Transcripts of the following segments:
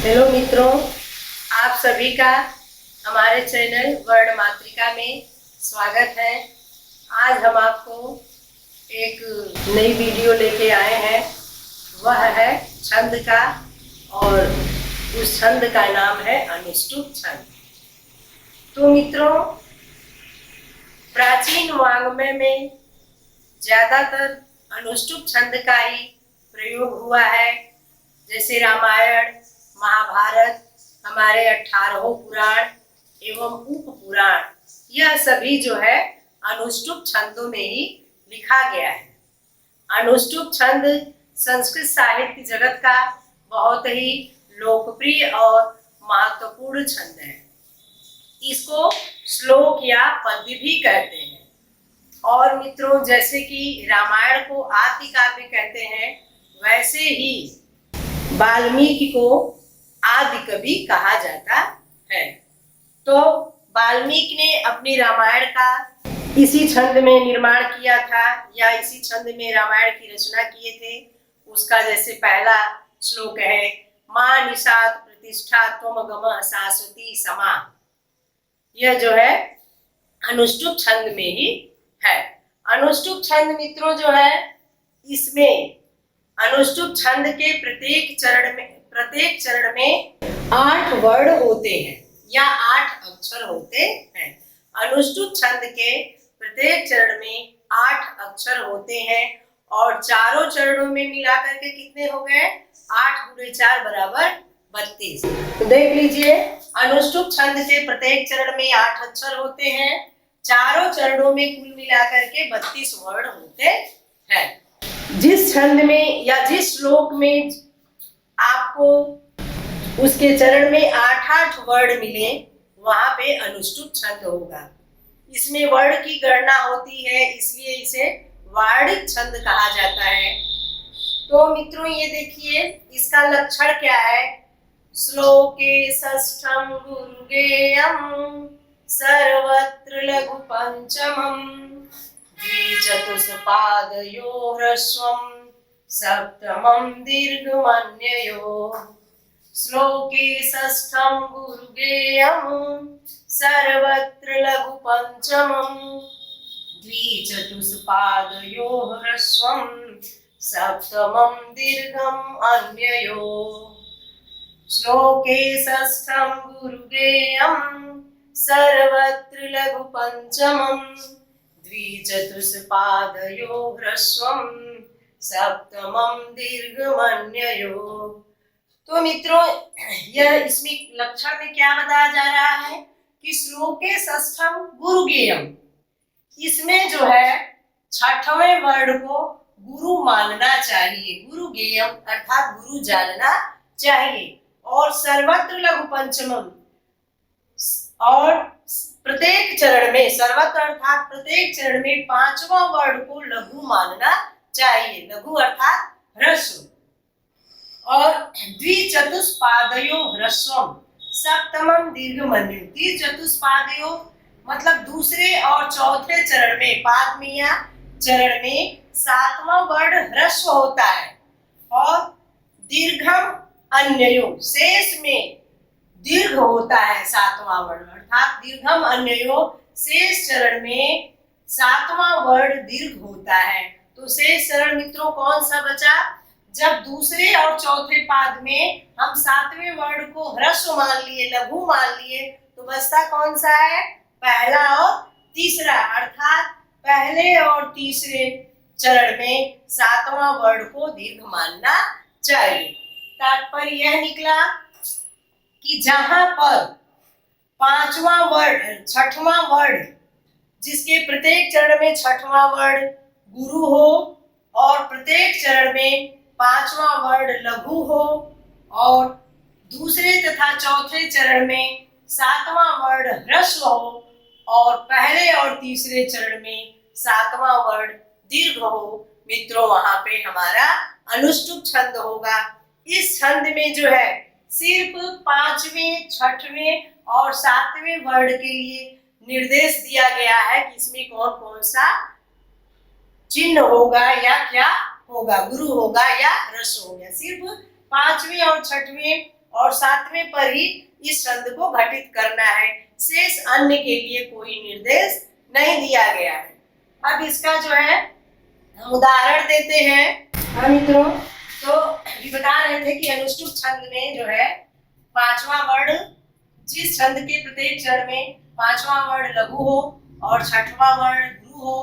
Hello मित्रों, आप सभी का हमारे चैनल वर्ण मातृका में स्वागत है। आज हम आपको एक नई वीडियो लेके आए हैं। वह है छंद का, और उस छंद का नाम है अनुष्टुप छंद। तो मित्रों, प्राचीन वाङ्मय में ज्यादातर अनुष्टुप छंद का ही प्रयोग हुआ है। जैसे रामायण, महाभारत, हमारे 18 पुराण एवं उप पुराण, यह सभी जो है अनुष्टुप छंदों में ही लिखा गया है। अनुष्टुप छंद संस्कृत साहित्य जगत का बहुत ही लोकप्रिय और महत्वपूर्ण छंद है। इसको श्लोक या पद्य भी कहते हैं। और मित्रों, जैसे कि रामायण को आदि काव्य कहते हैं, वैसे ही वाल्मीकि को आदि कवि कहा जाता है। तो वाल्मीकि ने अपनी रामायण का इसी छंद में निर्माण किया था, या इसी छंद में रामायण की रचना किए थे। उसका जैसे पहला श्लोक है, मां निषाद प्रतिष्ठा त्वम गमः शाश्वती समा। यह जो है अनुष्टुप छंद में ही है। अनुष्टुप छंद मित्रों जो है, इसमें अनुष्टुप छंद के प्रत्येक चरण में 8 वर्ण होते हैं या 8 अक्षर होते हैं। अनुष्टुप छंद के प्रत्येक चरण में 8 अक्षर होते हैं, और चारों चरणों में मिलाकर के कितने हो गए? 8 × 4 = 32। तो देख लीजिए, अनुष्टुप छंद के प्रत्येक चरण में 8 अक्षर होते हैं, चारों चरणों में कुल मिलाकर के 32 वर्ण होते हैं। जिस छंद में या जिस श्लोक में आपको उसके चरण में 8-8 वर्ण मिले, वहां पे अनुष्टुप छंद होगा। इसमें वर्ण की गणना होती है, इसलिए इसे वार्णिक छंद कहा जाता है। तो मित्रों, ये देखिए, इसका लक्षण क्या है? श्लोके षष्ठम गुरुगेयम सर्वत्र लघु पंचमम द्विचतुष्पादयो ह्रस्वं सप्तमं दीर्घमन्ययोः। श्लोके षष्ठं गुरुगेयं सर्वत्र लघु पंचमं द्विचतुष्पादयो ह्रस्वं सप्तमं दीर्घम् अन्ययोः। श्लोके षष्ठं गुरुगेयं सर्वत्र लघु पंचमं द्विचतुष्पादयो ह्रस्वं सप्तमं दीर्घमन्ययोः। तो मित्रों, यह इसमें लक्षण में क्या बताया जा रहा है कि श्लोके षष्ठम गुरुगेयम, इसमें जो है 6वें वर्ण को गुरु मानना चाहिए। गुरुगेयम अर्थात गुरु जानना चाहिए। और सर्वत्र लघु पंचमम, और प्रत्येक चरण में, सर्वत्र अर्थात प्रत्येक चरण में 5वां वर्ण को लघु मानना चाहिए। लघु अर्थात ह्रस्व। और द्विचतुष्पादयो ह्रस्वम सप्तमम दीर्घमन्यु। द्विचतुष्पादयो मतलब दूसरे और चौथे चरण में, पाद में या चरण में 7वां वर्ण ह्रस्व होता है, और दीर्घम अन्ययो, शेष में दीर्घ होता है 7वां वर्ण, अर्थात दीर्घम अन्ययो, शेष चरण में 7वां वर्ण दीर्घ होता है। तो शेष चरण मित्रों कौन सा बचा? जब दूसरे और चौथे पाद में हम 7वें वर्ण को ह्रस्व मान लिए, लघु मान लिए, तो बचता कौन सा है? पहला और तीसरा, अर्थात पहले और तीसरे चरण में 7वां वर्ण को दीर्घ मानना चाहिए। तात्पर्य यह निकला कि जहां पर 5वां वर्ण, 6वां वर्ण, जिसके प्रत्येक चरण में 6वां वर्ण गुरु हो, और प्रत्येक चरण में 5वां वर्ण लघु हो, और दूसरे तथा चौथे चरण में 7वां वर्ण ह्रस्व हो, और पहले और तीसरे चरण में 7वां वर्ण दीर्घ हो, मित्रों वहां पे हमारा अनुष्टुप छंद होगा। इस छंद में जो है सिर्फ 5वें, 6वें और 7वें वर्ण के लिए निर्देश दिया गया है कि इसमें कौन कौन सा चिन्ह होगा या क्या होगा, गुरु होगा या ह्रस्व होगा। सिर्फ 5वें और 6वें और सातवें पर ही इस छंद को घटित करना है। शेष अन्य के लिए कोई निर्देश नहीं दिया गया है। अब इसका जो है हम उदाहरण देते हैं। हाँ मित्रों, तो ये बता रहे थे कि अनुष्टुप छंद में जो है पांचवा वर्ण, जिस छंद के प्रत्येक चरण में पांचवा वर्ण लघु हो और छठवां वर्ण गुरु हो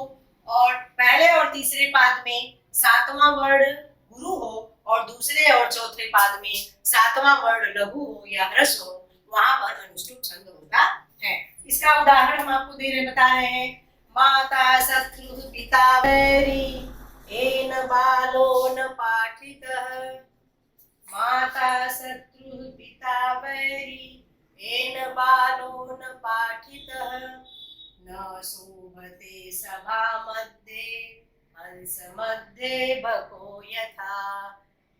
और पहले और तीसरे पाद में सातवां वर्ण गुरु हो और दूसरे और चौथे पाद में सातवां वर्ण लघु हो या ह्रस्व हो, वहां पर अनुष्टुप छंद होता है। इसका उदाहरण हम आपको बता रहे हैं। माता शत्रु पिता वैरी एन बालो न पाठितः। माता शत्रु पिता वैरी एन बालो न पाठितः। न शोभते सभा मध्ये हंस मध्ये बको यथा।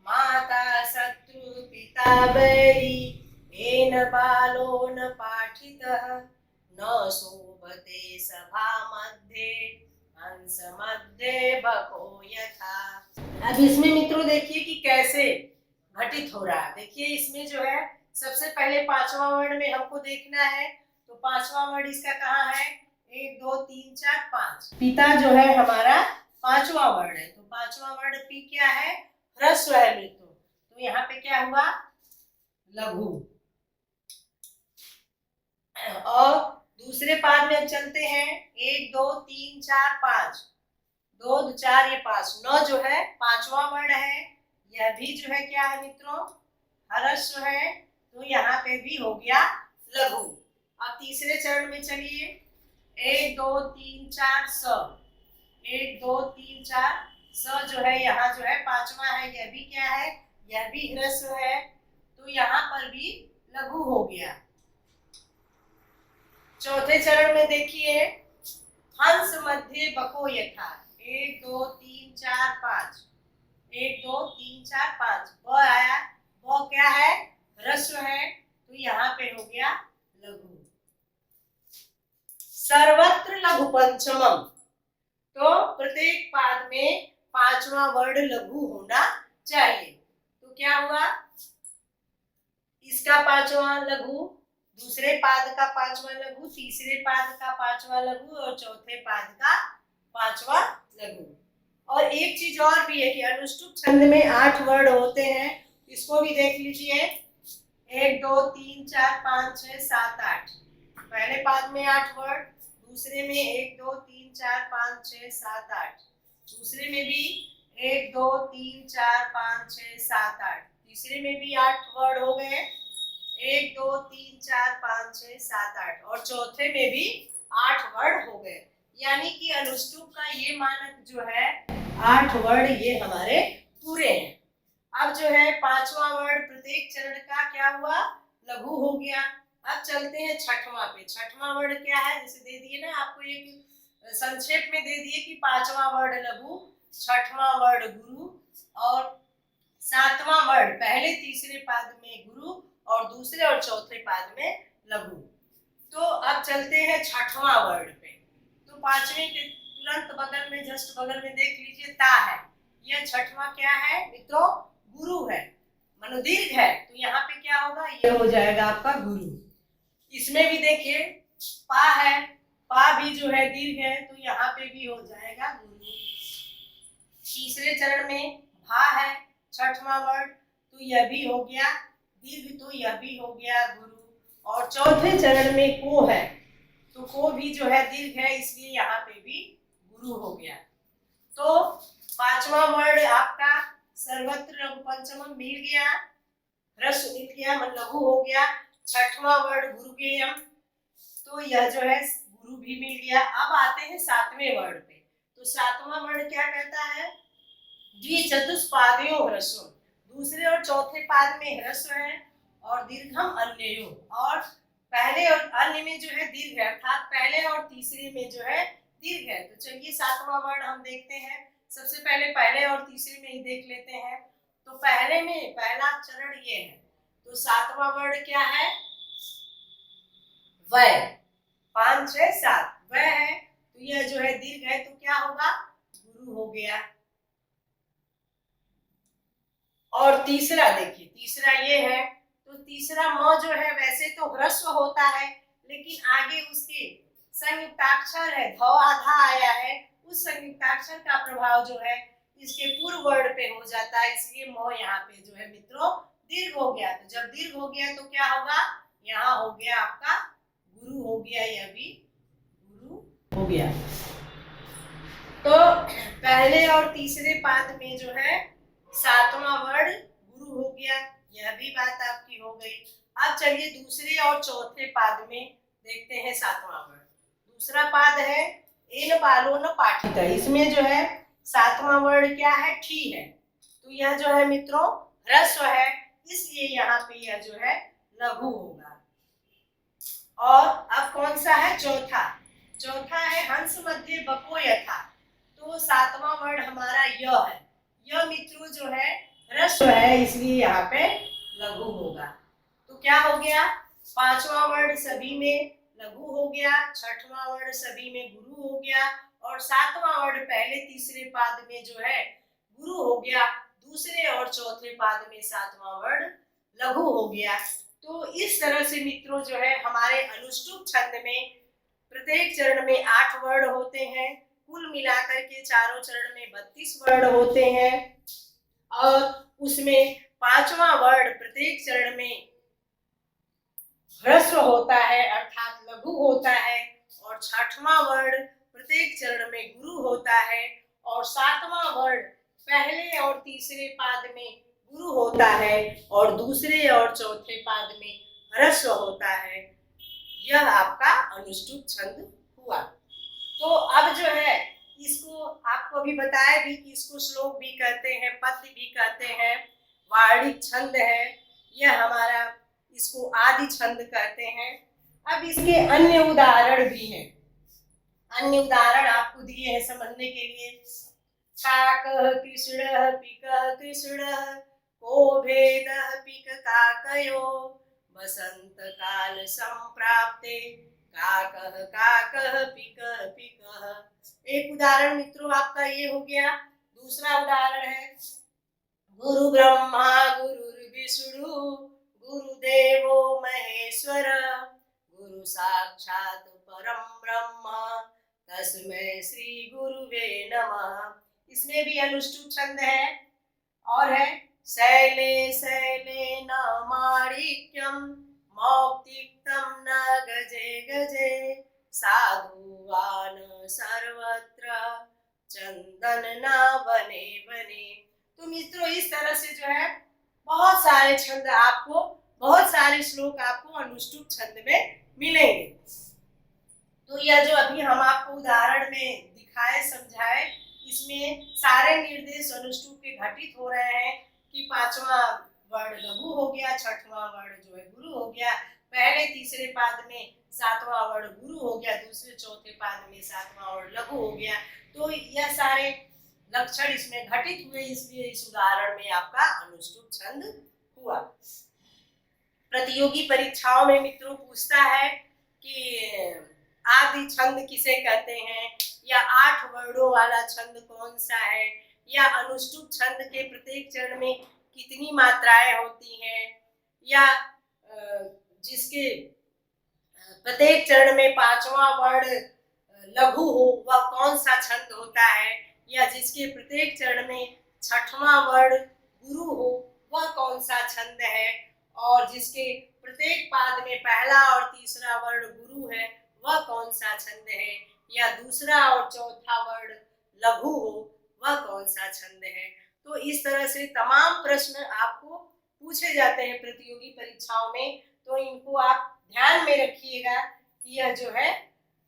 माता शत्रु पिता वैरी एन बालो न पाठितः। न शोभते सभा मध्ये हंस मध्ये बको यथा। अब इसमें मित्रों देखिए कि कैसे घटित हो रहा है। देखिए इसमें जो है सबसे पहले पांचवा वर्ण में हमको देखना है, तो पांचवा वर्ण इसका कहाँ है? 1 2 3 4 5। पिता जो है हमारा पांचवा वर्ण है, तो पांचवा वर्ण पी क्या है? ह्रस्व है मित्रों, तो यहाँ पे क्या हुआ? लघु। और दूसरे पाद में चलते हैं 1 2 3 4 5, 2 2 4 ये 5। न जो है पांचवा वर्ण है, यह भी जो है क्या है मित्रों? ह्रस्व है, तो यहाँ पे भी हो गया लघु। अब तीसरे चरण में चलिए 1 2 3 4 स। 1 2 3 4 स जो है यहाँ जो है पांचवा है, यह भी क्या है? यह भी ह्रस्व है, तो यहाँ पर भी लघु हो गया। चौथे चरण में देखिए हंस मध्य बको यथा। 1 2 3 4 5, 1 2 3 4 5 ब आया। ब क्या है? ह्रस्व है, तो यहाँ पे हो गया लघु। सर्वत्र लघु पंचमम, तो प्रत्येक पाद में पांचवा वर्ण लघु होना चाहिए। तो क्या हुआ? इसका पांचवा लघु, दूसरे पाद का पांचवा लघु, तीसरे पाद का पांचवा लघु और चौथे पाद का पांचवा लघु। और एक चीज और भी है कि अनुष्टुप छंद में 8 वर्ण होते हैं, इसको भी देख लीजिए। 1 2 3 4 5 6 7 8। पहले पाद में 8 वर्ण, दूसरे में 1 2 3 4 5 6 7 8, दूसरे में भी 1 2 3 4 5 6 7 8, तीसरे में भी 8 वर्ण हो गए। 1 2 3 4 5 6 7 8 और चौथे में भी 8 वर्ण हो गए। यानी कि अनुष्टुप का ये मानक जो है 8 वर्ण ये हमारे पूरे हैं। अब जो है पांचवा वर्ण प्रत्येक चरण का क्या हुआ? लघु हो गया। अब चलते हैं छठवां पे। छठवां वर्ण क्या है? जैसे दे दिए ना आपको, एक संक्षेप में दे दिए कि पांचवा वर्ण लघु, छठवां वर्ण गुरु और सातवां वर्ण पहले तीसरे पाद में गुरु और दूसरे और चौथे पाद में लघु। तो अब चलते हैं छठवां वर्ण पे। तो पांचवें के तुरंत बगल में, जस्ट बगल में देख लीजिए ता है। यह छठवां क्या है मित्रों? गुरु है, मनो दीर्घ है, तो यहाँ पे क्या होगा? यह हो जाएगा आपका गुरु। इसमें भी देखिए पा है, पा भी जो है दीर्घ है, तो यहाँ पे भी हो जाएगा गुरु। तीसरे चरण में भा है, छठवां वर्ण, तो यह भी हो गया दीर्घ, तो यह भी हो गया गुरु। और चौथे चरण में को है, तो को भी जो है दीर्घ है, इसलिए यहाँ पे भी गुरु हो गया। तो पांचवा वर्ण आपका सर्वत्र लघु पंचमम मिल गया, ह्रस्व मिल गया, मतलब लघु हो गया। छठवां वर्ण गुरुगेयम, तो यह जो है गुरु भी मिल गया। अब आते हैं सातवें वर्ण पे। तो सातवां वर्ण क्या कहता है? द्विचतुष्पादयो ह्रस्व, दूसरे और चौथे पाद में ह्रस्व है और दीर्घम अन्ययो, और पहले और अन्य में जो है दीर्घ है, अर्थात पहले और तीसरे में जो है दीर्घ है। तो चलिए सातवां वर्ण हम देखते हैं। सबसे पहले पहले और तीसरे में ही देख लेते हैं। तो पहले में पहला चरण ये है, तो सातवां वर्ण क्या है? वह। 5 6 7 वह है, तो यह जो है दीर्घ है, तो क्या होगा? गुरु हो गया। और तीसरा देखिए, तीसरा ये है तो तीसरा म जो है वैसे तो ह्रस्व होता है, लेकिन आगे उसके संयुक्ताक्षर है ध आधा आया है, उस संयुक्ताक्षर का प्रभाव जो है इसके पूर्व वर्ण पे हो जाता है, इसलिए म यहाँ पे जो है मित्रों दीर्घ हो गया। तो जब दीर्घ हो गया तो क्या होगा, यहाँ हो गया आपका गुरु हो गया, यह भी गुरु हो गया। तो पहले और तीसरे पाद में जो है सातवां वर्ण गुरु हो गया, यह भी बात आपकी हो गई। अब चलिए दूसरे और चौथे पाद में देखते हैं सातवां वर्ण। दूसरा पाद है एन बालो न पाठित, इसमें जो है सातवां वर्ण क्या है, ठी है। तो यह जो है मित्रों ह्रस्व है, इसलिए यहाँ पे यह जो है लघु होगा। और अब कौन सा है चौथा, चौथा है हंस मध्य बको यथा। तो सातवां वर्ण हमारा य है, यह मित्रों जो है ह्रस्व है, इसलिए यहाँ पे लघु होगा। तो क्या हो गया, पांचवा वर्ण सभी में लघु हो गया, छठवां वर्ण सभी में गुरु हो गया, और सातवां वर्ण पहले तीसरे पाद में जो है गुरु हो गया, दूसरे और चौथे पाद में सातवां वर्ण लघु हो गया। तो इस तरह से मित्रों जो है हमारे अनुष्टुप छंद में प्रत्येक चरण में 8 वर्ण होते हैं, कुल मिलाकर के चारों चरण में 32 वर्ण होते हैं, और उसमें पांचवा वर्ण प्रत्येक चरण में ह्रस्व होता है अर्थात लघु होता है, और छठवां वर्ण प्रत्येक चरण में गुरु होता है, और सातवां वर्ण पहले और तीसरे पाद में गुरु होता है और दूसरे और चौथे पाद में ह्रस्व होता है। यह आपका अनुष्टुप छंद हुआ। तो अब जो है इसको आपको अभी बताया भी कि इसको श्लोक भी कहते हैं, पद्य भी कहते हैं, वार्णिक छंद है यह हमारा, इसको आदि छंद कहते हैं। अब इसके अन्य उदाहरण भी हैं, अन्य उदाहरण आपको दिए हैं समझने के लिए। काकः कृष्णः पिकः कृष्णः को भेदः पिक काकयो वसंत काल संप्राप्ते काकः काकः पिकः पिकः। एक उदाहरण मित्रों आपका ये हो गया। दूसरा उदाहरण है गुरु ब्रह्मा गुरुर्विष्णु गुरुदेवो महेश्वर गुरु साक्षात् परम ब्रह्म तस्मै श्री गुरुवे नमः। इसमें भी अनुष्टुप छंद है, और है शैले शैले न माणिक्यम मौक्तिकं न गजे गजे साधुवान सर्वत्र चंदन न बने बने। तो मित्रों इस तरह से जो है बहुत सारे छंद आपको, बहुत सारे श्लोक आपको अनुष्टुप छंद में मिलेंगे। तो यह जो अभी हम आपको उदाहरण में दिखाए समझाए, इसमें सारे निर्देश अनुष्टुप के घटित हो रहे हैं कि पांचवा वर्ण लघु हो गया, छठवां वर्ण जो है गुरु हो गया, पहले तीसरे पाद में सातवां वर्ण गुरु हो गया, दूसरे चौथे पाद में सातवां वर्ण लघु हो गया। तो यह सारे लक्षण इसमें घटित हुए, इसलिए इस उदाहरण में आपका अनुष्टुप छंद हुआ। प्रतियोगी परीक्षाओं में मित्रों पूछता है कि आदि छंद किसे कहते हैं, या 8 वर्णों वाला छंद कौन सा है, या अनुष्टुप छंद के प्रत्येक चरण में कितनी मात्राएं होती हैं, या जिसके प्रत्येक चरण में पांचवा वर्ण लघु हो वह कौन सा छंद होता है, या जिसके प्रत्येक चरण में छठवां वर्ण गुरु हो वह कौन सा छंद है, और जिसके प्रत्येक पाद में पहला और तीसरा वर्ण गुरु है वह कौन सा छंद है, या दूसरा और चौथा वर्ण लघु हो वह कौन सा छंद है। तो इस तरह से तमाम प्रश्न आपको पूछे जाते हैं प्रतियोगी परीक्षाओं में, तो इनको आप ध्यान में रखिएगा कि यह जो है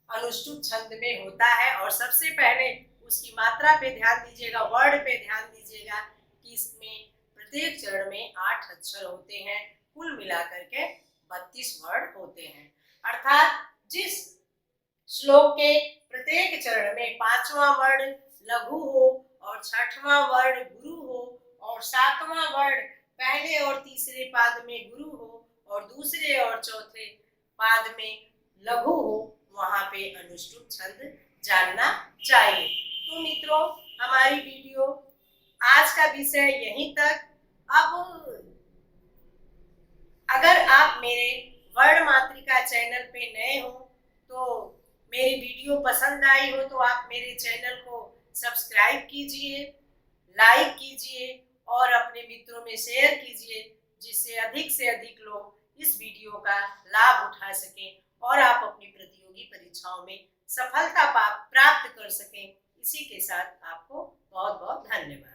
अनुष्टुप छंद में होता है। और सबसे पहले उसकी मात्रा पे ध्यान दीजिएगा, वर्ण पे ध्यान दीजिएगा कि इसमें प्रत्येक चरण में 8 अक्षर होते हैं, कुल मिलाकर के 32 वर्ण होते हैं। अर्थात जिस श्लोक के प्रत्येक चरण में पांचवा वर्ण लघु हो और छठवां वर्ण गुरु हो और सातवां वर्ण पहले और तीसरे पाद में गुरु हो और दूसरे और चौथे पाद में लघु हो, वहां पे अनुष्टुप छंद जानना चाहिए। तो मित्रों हमारी वीडियो आज का विषय यहीं तक। अब अगर आप मेरे वर्ण मातृका चैनल पे नए हो तो मेरी वीडियो पसंद आई हो तो आप मेरे चैनल को सब्सक्राइब कीजिए, लाइक कीजिए और अपने मित्रों में शेयर कीजिए, जिससे अधिक से अधिक लोग इस वीडियो का लाभ उठा सकें और आप अपनी प्रतियोगी परीक्षाओं में सफलता प्राप्त कर सकें। इसी के साथ आपको बहुत बहुत धन्यवाद।